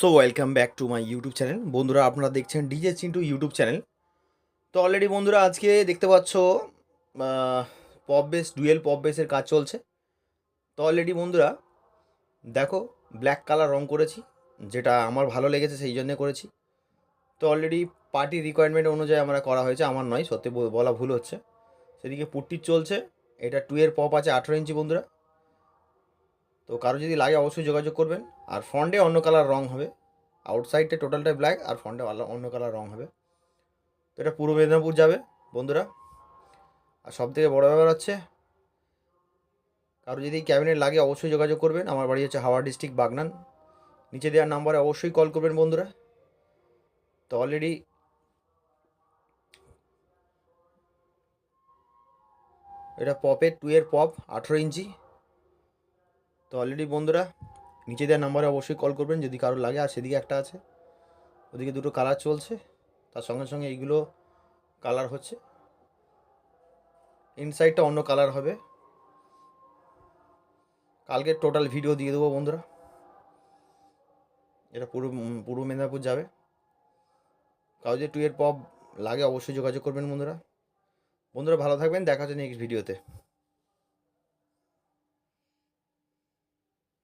So welcome back to my YouTube channel. বন্ধুরা, আপনারা দেখছেন ডিজে চিন্টু ইউটিউব চ্যানেল। তো অলরেডি বন্ধুরা, আজকে দেখতে পাচ্ছ পপ বেস, ডুয়েল পপ বেসের কাজ চলছে। তো অলরেডি বন্ধুরা দেখো, ব্ল্যাক কালার রং করেছি, যেটা আমার ভালো লেগেছে সেই জন্য করেছি। তো অলরেডি পার্টি রিকোয়ারমেন্ট অনুযায়ী আমরা করা হয়েছে, আমার নয়, সত্যি বলা ভুল হচ্ছে। সেদিকে পুট্টির চলছে, এটা 2 এর পপ আছে 18 ইঞ্চি বন্ধুরা। তো কারো যদি লাগে অবশ্যই যোগাযোগ করবেন। আর ফ্রন্টে অন্য কালার রং হবে, আউটসাইডে টোটালটাই ব্ল্যাক আর ফ্রন্টে অন্য কালার রং হবে। তো এটা পূর্ব মেদিনীপুর যাবে বন্ধুরা। আর সব থেকে বড়ো ব্যাপার হচ্ছে, কারো যদি ক্যাবিনেট লাগে অবশ্যই যোগাযোগ করবেন। আমার বাড়ি হচ্ছে হাওড়া ডিস্ট্রিক্ট, বাগনান। নিচে দেওয়ার নাম্বারে অবশ্যই কল করবেন বন্ধুরা। তো অলরেডি এটা পপের 2 এর পপ 18 ইঞ্চি। তো অলরেডি বন্ধুরা নিচে দেওয়ার নাম্বারে অবশ্যই কল করবেন যদি কারো লাগে। আর সেদিকে একটা আছে, ওদিকে দুটো কালার চলছে, তার সঙ্গে সঙ্গে এইগুলো কালার হচ্ছে। ইনসাইডটা অন্য কালার হবে, কালকে টোটাল ভিডিও দিয়ে দেবো বন্ধুরা। এটা পূর্ব মেদিনীপুর যাবে। কারো যদি 2 এর পপ লাগে অবশ্যই যোগাযোগ করবেন বন্ধুরা। বন্ধুরা ভালো থাকবেন, দেখা হচ্ছে নেক্সট ভিডিওতে।